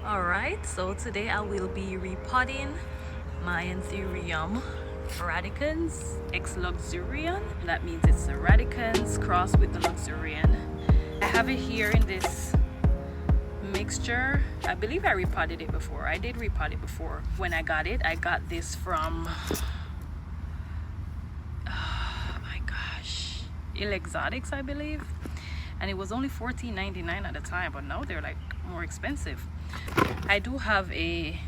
Alright, so today I will be repotting my Anthurium Radicans ex Luxurian. That means it's the Radicans crossed with the Luxurian. I have it here in this mixture. I believe I repotted it before. I did repot it before. When I got it, I got this from oh my gosh, Exotics, I believe, and it was only $14.99 at the time, but now they're like more expensive. I do have a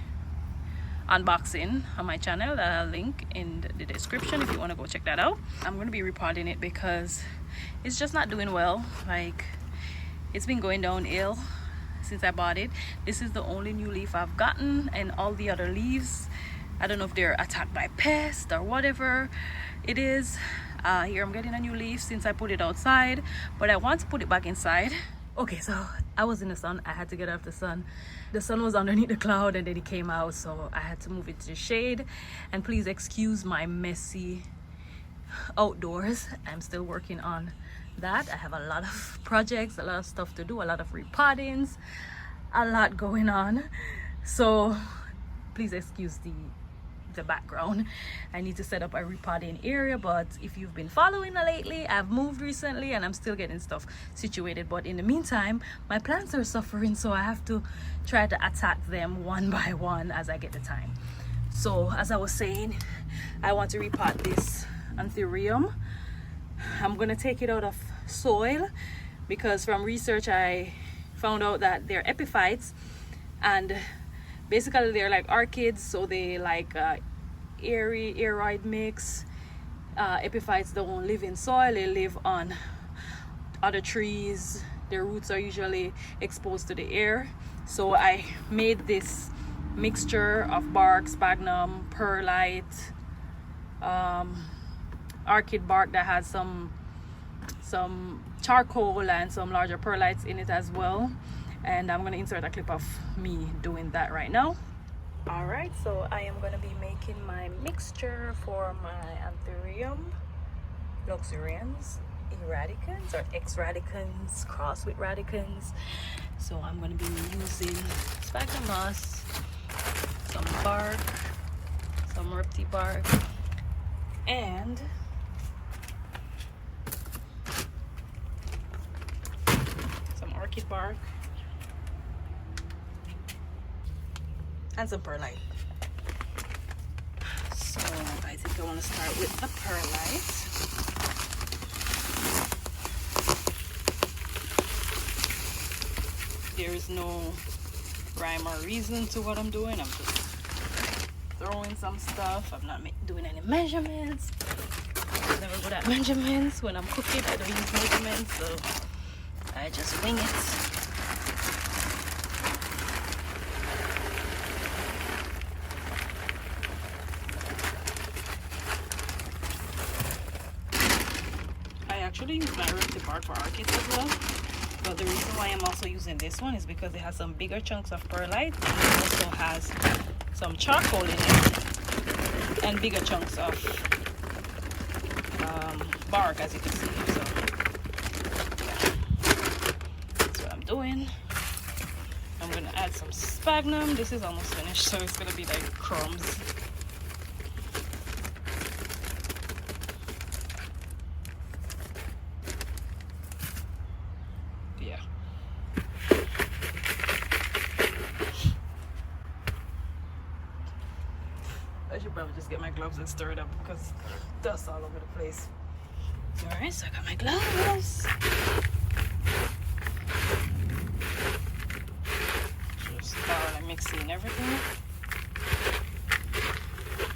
unboxing on my channel that I'll link in the description if you want to go check that out. I'm going to be repotting it because it's just not doing well. Like, it's been going downhill since I bought it. This is the only new leaf I've gotten, and all the other leaves, I don't know if they're attacked by pests or whatever it is. Here I'm getting a new leaf since I put it outside, but I want to put it back inside. Okay, so I was in the sun. I had to get out of the sun. The sun was underneath the cloud and then it came out, so I had to move it to the shade. And please excuse my messy outdoors. I'm still working on that. I have a lot of projects, a lot of stuff to do, a lot of repottings, a lot going on. So please excuse the background. I need to set up a repotting area, but if you've been following lately, I've moved recently and I'm still getting stuff situated. But in the meantime, my plants are suffering, so I have to try to attack them one by one as I get the time. So as I was saying, I want to repot this Anthurium. I'm gonna take it out of soil because from research I found out that they're epiphytes, and basically they're like orchids, so they like aeroid mix. Epiphytes don't live in soil, they live on other trees. Their roots are usually exposed to the air. So I made this mixture of bark, sphagnum, perlite, orchid bark that has some charcoal and some larger perlites in it as well. And I'm going to insert a clip of me doing that right now. Alright, so I am going to be making my mixture for my Anthurium Luxurians Radicans or ex-Radicans crossed with Radicans. So I'm going to be using sphagnum moss, some bark, some repot bark, and some orchid bark, and some perlite. So I think I want to start with the perlite. There is no rhyme or reason to what I'm doing. I'm just throwing some stuff. I'm not doing any measurements. I'm never good at measurements. When I'm cooking, I don't use measurements, so I just wing it. I actually use my repot bark for orchids as well, but the reason why I'm also using this one is because it has some bigger chunks of perlite, and it also has some charcoal in it and bigger chunks of bark, as you can see. So yeah, that's what I'm doing. I'm gonna add some sphagnum. This is almost finished, so it's gonna be like crumbs. I should probably just get my gloves and stir it up because dust all over the place. Alright, so I got my gloves. Just thoroughly mixing everything,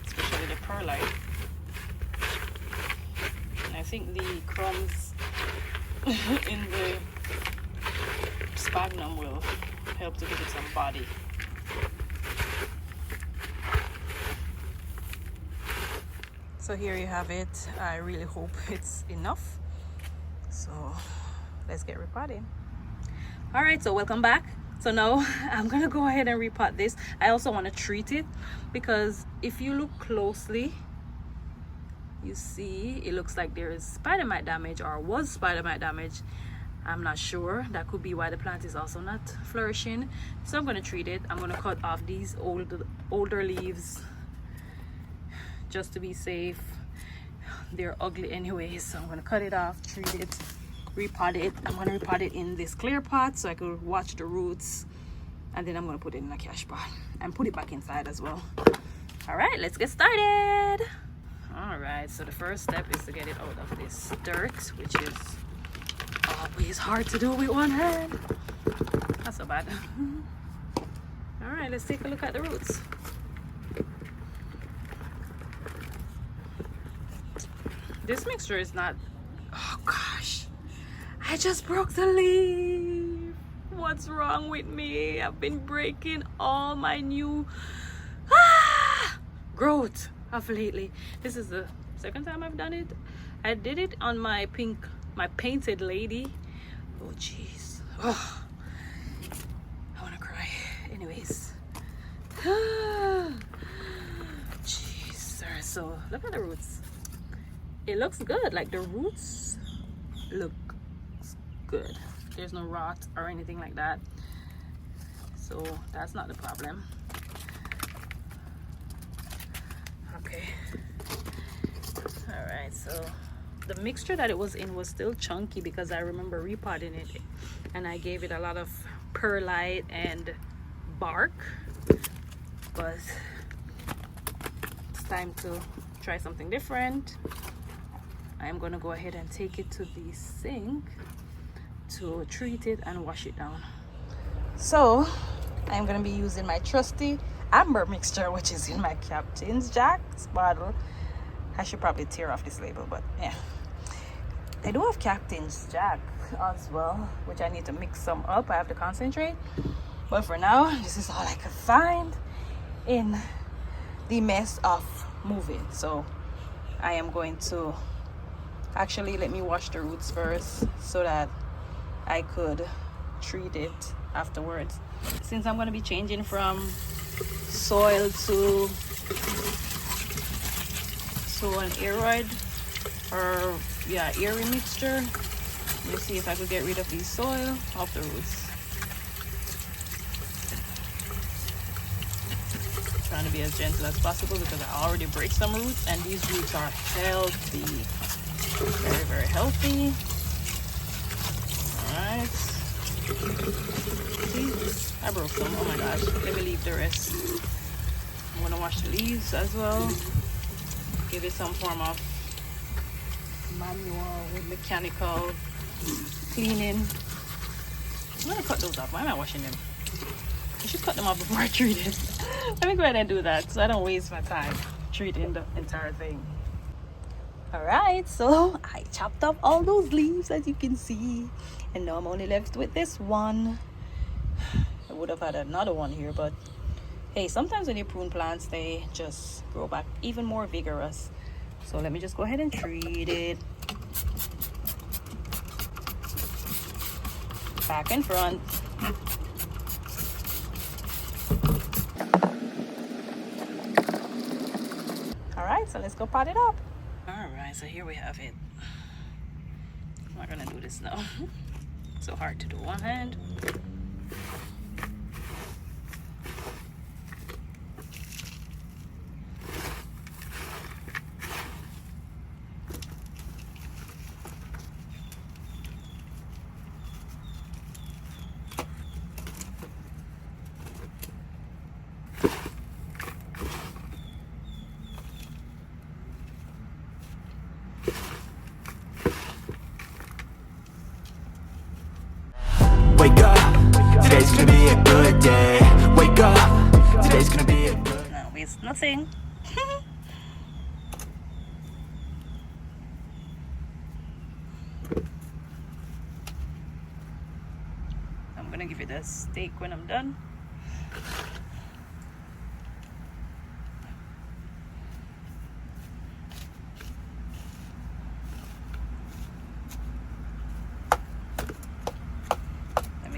especially the perlite. And I think the crumbs in the sphagnum will help to give it some body. So here you have it. I really hope it's enough. So let's get repotting. All right, so welcome back. So now I'm gonna go ahead and repot this. I also want to treat it because if you look closely, you see it looks like there is spider mite damage, or was spider mite damage, I'm not sure. That could be why the plant is also not flourishing. So I'm going to treat it. I'm going to cut off these older leaves just to be safe. They're ugly anyway, so I'm going to cut it off, treat it, repot it. I'm going to repot it in this clear pot so I could watch the roots, and then I'm going to put it in a cash pot and put it back inside as well. All right, let's get started. All right, so the first step is to get it out of this dirt, which is always hard to do with one hand. Not so bad. All right, let's take a look at the roots. This mixture is not, oh gosh, I just broke the leaf. What's wrong with me? I've been breaking all my new growth of lately. This is the second time I've done it. I did it on my painted lady. Oh jeez. Oh, I want to cry. Anyways. Jeez. Alright, so look at the roots. It looks good. Like the roots look good. There's no rot or anything like that, so that's not the problem. Okay. All right, so the mixture that it was in was still chunky because I remember repotting it and I gave it a lot of perlite and bark, but it's time to try something different. I'm gonna go ahead and take it to the sink to treat it and wash it down. So I'm gonna be using my trusty amber mixture, which is in my Captain's Jack's bottle. I should probably tear off this label, but yeah. I do have Captain's Jack as well, which I need to mix some up. I have to concentrate, but for now this is all I could find in the mess of moving. So I am going to actually let me wash the roots first so that I could treat it afterwards. Since I'm going to be changing from soil to an aeroid, or yeah, airy mixture, let me see if I could get rid of the soil off the roots. Trying to be as gentle as possible because I already break some roots, and these roots are healthy. Very, very healthy. All right. See, I broke some. Oh my gosh. Let me leave the rest. I'm gonna wash the leaves as well. Give it some form of manual, mechanical cleaning. I'm gonna cut those off. Why am I washing them? I should cut them off before I treat it. Let me go ahead and do that so I don't waste my time treating the entire thing. All right, so I chopped off all those leaves, as you can see, and now I'm only left with this one. I would have had another one here, but hey, sometimes when you prune plants, they just grow back even more vigorous. So let me just go ahead and treat it. Back and front. All right, so let's go pot it up. All right, so here we have it. I'm not gonna do this now. So hard to do one hand. Wake up, today's gonna be a good day. Wake up, today's gonna be a good... No, waste nothing. I'm gonna give it a steak when I'm done.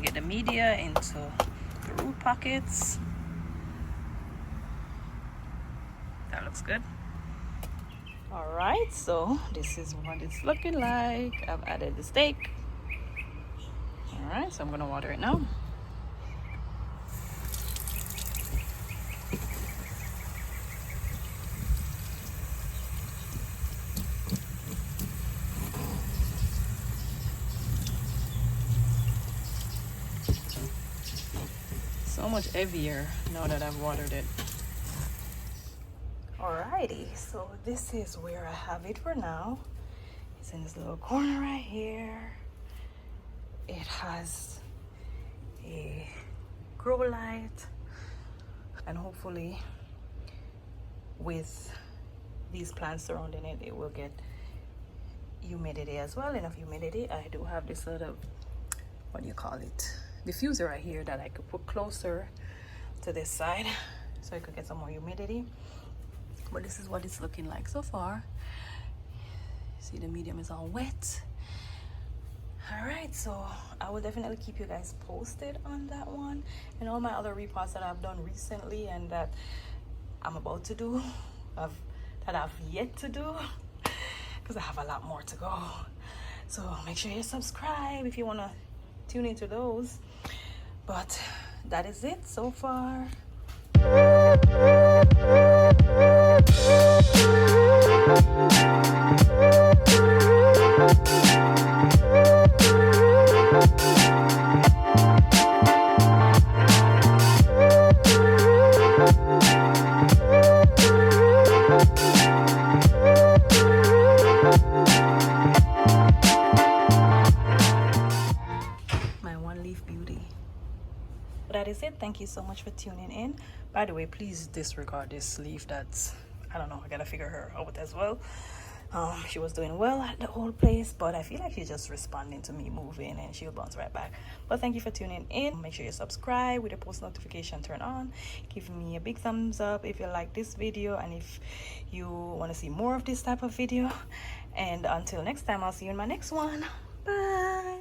Get the media into the root pockets. That looks good. All right, so this is what it's looking like. I've added the steak. All right, so I'm gonna water it now. So much heavier now that I've watered it. Alrighty, so this is where I have it for now. It's in this little corner right here. It has a grow light, and hopefully with these plants surrounding it, it will get humidity as well, enough humidity. I do have this little, what do you call it, diffuser right here that I could put closer to this side so I could get some more humidity. But this is what it's looking like so far. See, the medium is all wet. All right, so I will definitely keep you guys posted on that one and all my other repots that I've done recently and that I'm about to do, that I've yet to do, because I have a lot more to go. So make sure you subscribe if you want to tune into those. But that is it so far. That is it. Thank you so much for tuning in. By the way, please disregard this leaf. That's, I don't know, I gotta figure her out as well. She was doing well at the old place, but I feel like she's just responding to me moving, and she'll bounce right back. But thank you for tuning in. Make sure you subscribe with the post notification turned on. Give me a big thumbs up if you like this video and if you want to see more of this type of video. And until next time, I'll see you in my next one. Bye.